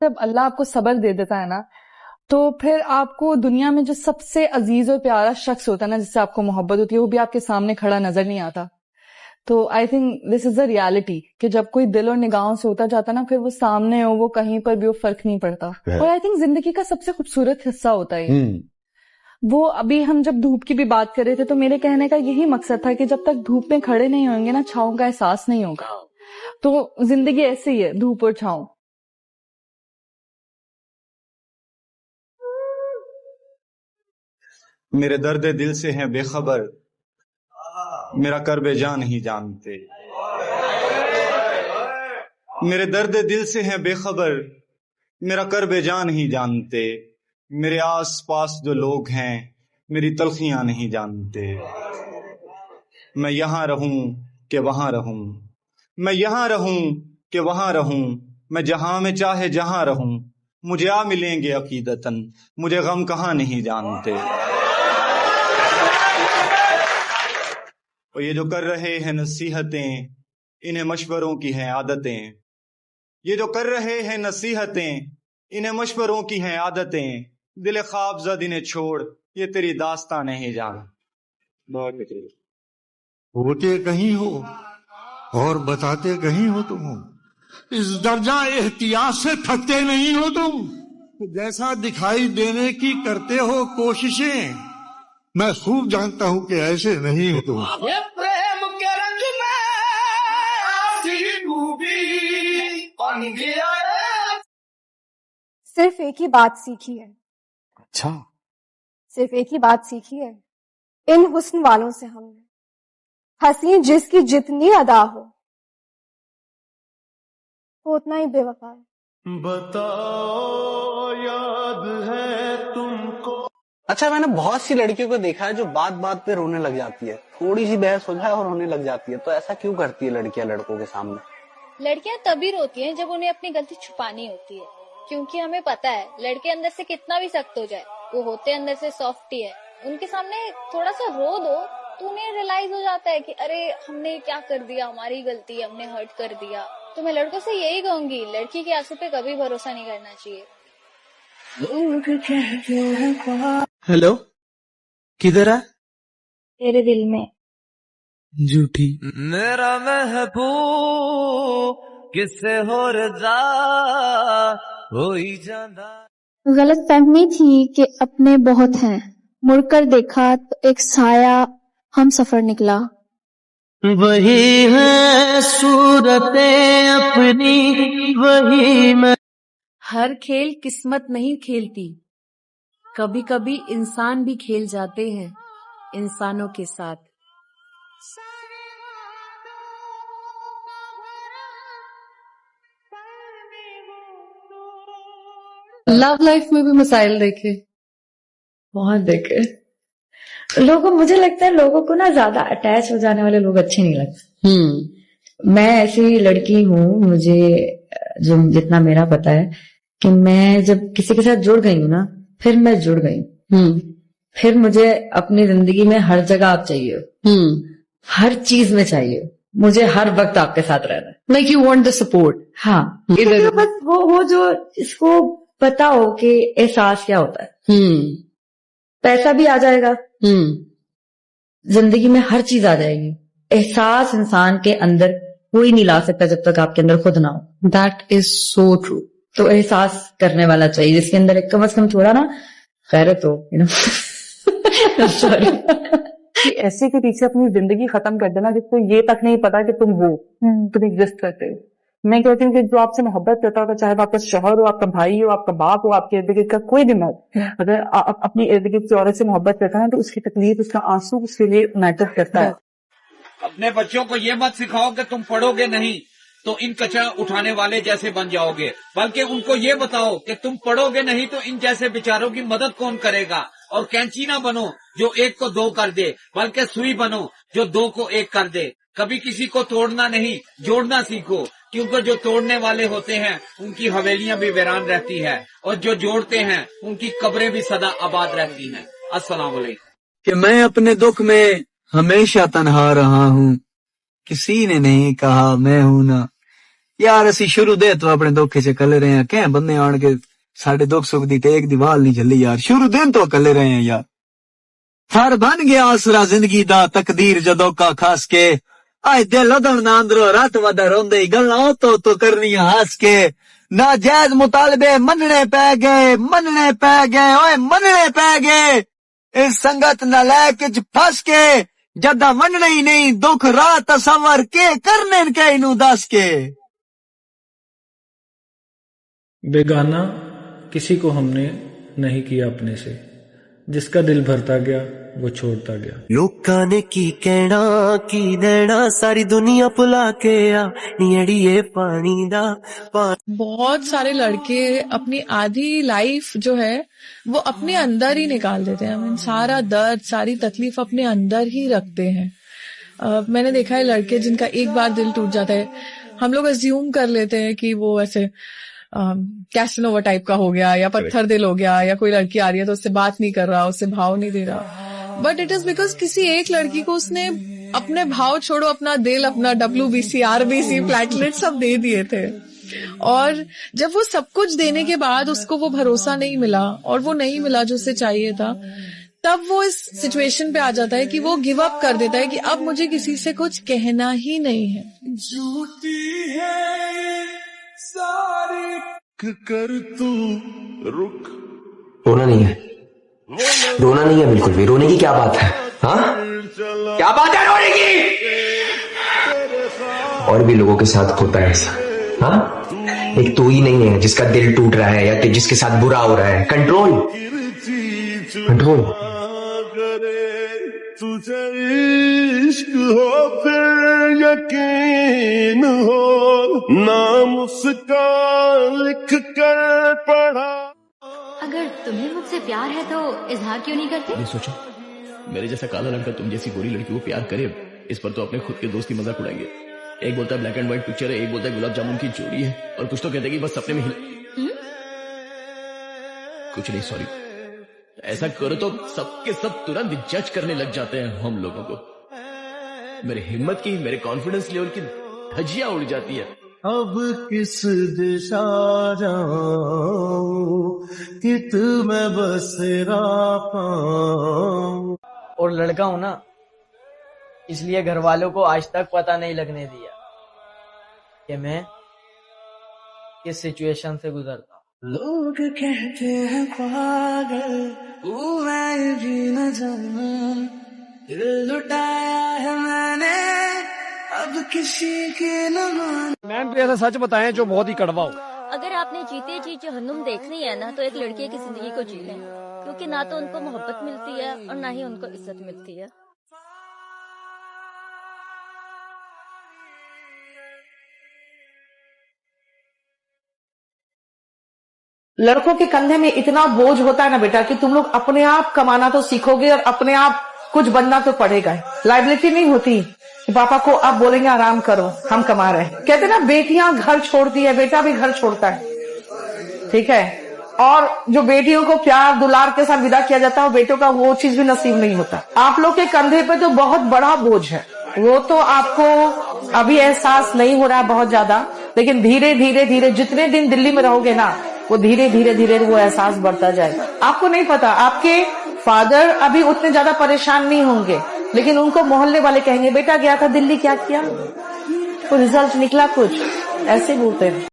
जब अल्लाह आपको सब्र दे देता है ना, तो फिर आपको दुनिया में जो सबसे अजीज और प्यारा शख्स होता है ना, जिससे आपको मोहब्बत होती है, वो भी आपके सामने खड़ा नजर नहीं आता। तो I think this is the reality कि जब कोई दिल और निगाहों से होता जाता है ना, फिर वो सामने हो, वो कहीं पर भी, वो फर्क नहीं पड़ता। और आई थिंक जिंदगी का सबसे खूबसूरत हिस्सा होता है वो। अभी हम जब धूप की भी बात कर रहे थे, तो मेरे कहने का यही मकसद था कि जब तक धूप में खड़े नहीं होंगे ना, छाँव का एहसास नहीं होगा। तो जिंदगी ऐसे ही है, धूप और छाँव। मेरे दर्द दिल से हैं बेखबर, मेरा कर्ब जान नहीं जानते। मेरे दर्द दिल से हैं बेखबर, मेरा कर्ब जान नहीं जानते। मेरे आस पास जो लोग हैं मेरी तलखियां नहीं जानते। मैं यहाँ रहूं कि वहां रहूं, मैं यहाँ रहूं कि वहां रहूं, मैं जहां में चाहे जहां रहूं, मुझे आ मिलेंगे अकीदतन, मुझे गम कहाँ नहीं जानते। और ये जो कर रहे हैं नसीहतें, इन्हें मशवरों की हैं आदतें। ये जो कर रहे हैं नसीहतें, इन्हें मशवरों की हैं आदतें। दिल ख्वाब ज़द इन्हें छोड़, ये तेरी दास्तां नहीं जान। होते कहीं हो और बताते कहीं हो तुम। इस दर्जा एहतियात से थकते नहीं हो तुम। जैसा दिखाई देने की करते हो कोशिशें, मैं खूब जानता हूं कि ऐसे नहीं हो तुम। ये प्रेम के रंग में बन गया है। सिर्फ एक ही बात सीखी है। अच्छा, सिर्फ एक ही बात सीखी है इन हुस्न वालों से हमने। हसीन जिसकी जितनी अदा हो, वो उतना ही बेवफा है। बताओ याद है तुमको। अच्छा, मैंने बहुत सी लड़कियों को देखा है जो बात बात पे रोने लग जाती है, थोड़ी सी बहस हो जाए और रोने लग जाती है। तो ऐसा क्यों करती है लड़कियां लड़कों के सामने? लड़कियां तभी रोती हैं जब उन्हें अपनी गलती छुपानी होती है, क्योंकि हमें पता है लड़के अंदर से कितना भी सख्त हो जाए, वो होते अंदर से सॉफ्ट ही है। उनके सामने थोड़ा सा रो दो तो उन्हें रियलाइज हो जाता है कि अरे हमने क्या कर दिया, हमारी गलती, हमने हर्ट कर दिया। तो मैं लड़कों से यही कहूंगी, लड़की के आंसू पे कभी भरोसा नहीं करना चाहिए। हेलो, किधर है? तेरे दिल में। झूठी। मेरा महबूब किससे हो रजा हो ही जाना। गलत फहमी थी कि अपने बहुत हैं, मुड़कर देखा तो एक साया हम सफर निकला। वही है सूरतें अपनी, वही मैं। हर खेल किस्मत नहीं खेलती, कभी कभी इंसान भी खेल जाते हैं इंसानों के साथ। लव लाइफ में भी मसाइल देखे, बहुत देखे। लोगों, मुझे लगता है लोगों को ना ज्यादा अटैच हो जाने वाले लोग अच्छे नहीं लगते। मैं ऐसी लड़की हूँ, मुझे जो जितना मेरा पता है कि मैं जब किसी के साथ जुड़ गई हूँ ना, फिर मैं जुड़ गई। फिर मुझे अपनी जिंदगी में हर जगह आप चाहिए, हर चीज में चाहिए। मुझे हर वक्त आपके साथ रहना है। Like you want the support. हाँ, बस वो जो इसको पता हो कि एहसास क्या होता है। पैसा भी आ जाएगा, जिंदगी में हर चीज आ जाएगी, एहसास इंसान के अंदर कोई नहीं ला सकता जब तक आपके अंदर खुद ना हो। That is so true. तो एहसास करने वाला चाहिए जिसके अंदर एक कम से कम थोड़ा ना खैरत हो, यू नो। सॉरी। ऐसे के पीछे अपनी जिंदगी खत्म कर देना जिसको ये तक नहीं पता कि तुम एग्जिस्ट करते हो। मैं कहती हूँ कि जो आपसे मोहब्बत करता होगा, चाहे वो आपका शौहर हो, आपका भाई हो, आपका बाप हो, आपके इर्द गिर्द का कोई भी मर्द, अगर अपनी इर्द गिर्द की औरत से मोहब्बत करता है तो उसकी तकलीफ, उसका आंसू उसके लिए मैटर करता है। अपने बच्चों को ये मत सिखाओ कि तुम पढ़ोगे नहीं तो इन कचरा उठाने वाले जैसे बन जाओगे, बल्कि उनको ये बताओ कि तुम पढ़ोगे नहीं तो इन जैसे बेचारों की मदद कौन करेगा। और कैंची ना बनो जो एक को दो कर दे, बल्कि सुई बनो जो दो को एक कर दे। कभी किसी को तोड़ना नहीं, जोड़ना सीखो, क्योंकि जो तोड़ने वाले होते हैं उनकी हवेलियां भी वीरान रहती है, और जो जोड़ते हैं उनकी कब्रें भी सदा आबाद रहती हैं। अस्सलाम वालेकुम। कि मैं अपने दुख में हमेशा तन्हा रहा हूँ, किसी ने नहीं कहा मैं हूं ना, यार असी शुरू दे तो अपने दुख च कले रहे हैं, क्या बंदे आन के साढ़े दुख सुख दी टेक दी वाल नहीं झली यार, शुरू दिन तो कले रहे हैं यार। फर बन गया आसरा जिंदगी दा तकदीर जदों का खास के, आए दिल उदण ना अंदरों रात वदा रोंदे गल्लां तो करनी हंस के, ना जायज मुतालबे मनने पै गए ओए मनने पै गए, इस संगत नालायक च फस के, जदा मनने ही नहीं दुख राह तसव्वुर के करने के इनू दस के। बेगाना किसी को हमने नहीं किया अपने से, जिसका दिल भरता गया वो छोड़ता गया। लोकां ने की कहना की देना, सारी दुनिया भुला के आ नियड़िए पानी दा। बहुत सारे लड़के अपनी आधी लाइफ जो है वो अपने अंदर ही निकाल देते हैं। I mean, सारा दर्द सारी तकलीफ अपने अंदर ही रखते हैं। मैंने देखा है लड़के जिनका एक बार दिल टूट जाता है, हम लोग अज्यूम कर लेते हैं कि वो ऐसे कैसनोवा टाइप का हो गया या पत्थर दिल हो गया, या कोई लड़की आ रही है तो उससे बात नहीं कर रहा, उससे भाव नहीं दे रहा। बट इट इज बिकॉज किसी एक लड़की को उसने अपने भाव छोड़ो अपना दिल, अपना WBC RBC प्लेटलेट सब दे दिए थे, और जब वो सब कुछ देने के बाद उसको वो भरोसा नहीं मिला और वो नहीं मिला जो उसे चाहिए था, तब वो इस सिचुएशन पे आ जाता है कि वो गिव अप कर देता है कि अब मुझे किसी से कुछ कहना ही नहीं है। झूठी है सारी कर तू रुक। रोना नहीं है, रोना नहीं है बिल्कुल भी। रोने की क्या बात है? हाँ क्या बात है रोने की? और भी लोगों के साथ होता है ऐसा। हाँ एक तू ही नहीं है जिसका दिल टूट रहा है या जिसके साथ बुरा हो रहा है। Control control. तुझे इश्क हो फिर यकीन हो, नाम उसका लिख कर पढ़ा। अगर तुम्हें मुझसे प्यार है तो इजहार क्यों नहीं करते? नहीं सोचा मेरे जैसा काला लड़का तुम जैसी गोरी लड़की को प्यार करे, इस पर तो अपने खुद के दोस्त की मजाक उड़ाएंगे। एक बोलता है ब्लैक एंड व्हाइट पिक्चर है, एक बोलता है गुलाब जामुन की जोड़ी है, और कुछ तो कहते हैं कि बस सपने में कुछ नहीं सॉरी। ऐसा करो तो सबके सब तुरंत जज करने लग जाते हैं हम लोगों को। मेरी हिम्मत की, मेरे कॉन्फिडेंस लेवल की धज्जियां उड़ जाती है। अब किस दिशा जाऊं कि तुम्हें बसेरा पाऊं। और लड़का हूं ना, इसलिए घर वालों को आज तक पता नहीं लगने दिया कि मैं किस सिचुएशन से गुजरता। लोग कहते हैं पागल, मैं भी न जाना, दिल लुटाया है मैंने अब किसी की न मान। मैम तो ऐसा सच बताएं जो बहुत ही कड़वा हो। अगर आपने जीते जी जहन्नुम देखनी है ना, तो एक लड़के की जिंदगी को जी लें, क्योंकि ना तो उनको मोहब्बत मिलती है और ना ही उनको इज्जत मिलती है। लड़कों के कंधे में इतना बोझ होता है ना बेटा कि तुम लोग अपने आप कमाना तो सीखोगे और अपने आप कुछ बनना तो पड़ेगा। लाइबिलिटी नहीं होती कि पापा को आप बोलेंगे आराम करो हम कमा रहे हैं। कहते ना बेटियां घर छोड़ती है, बेटा भी घर छोड़ता है, ठीक है। और जो बेटियों को प्यार दुलार के साथ विदा किया जाता है, बेटों का वो चीज भी नसीब नहीं होता। आप लोग के कंधे पे तो बहुत बड़ा बोझ है, वो तो आपको अभी एहसास नहीं हो रहा है बहुत ज्यादा, लेकिन धीरे धीरे धीरे जितने दिन दिल्ली में रहोगे ना, वो धीरे धीरे धीरे वो एहसास बढ़ता जाएगा। आपको नहीं पता, आपके फादर अभी उतने ज्यादा परेशान नहीं होंगे, लेकिन उनको मोहल्ले वाले कहेंगे बेटा गया था दिल्ली क्या किया, तो रिजल्ट निकला कुछ, ऐसे बोलते हैं।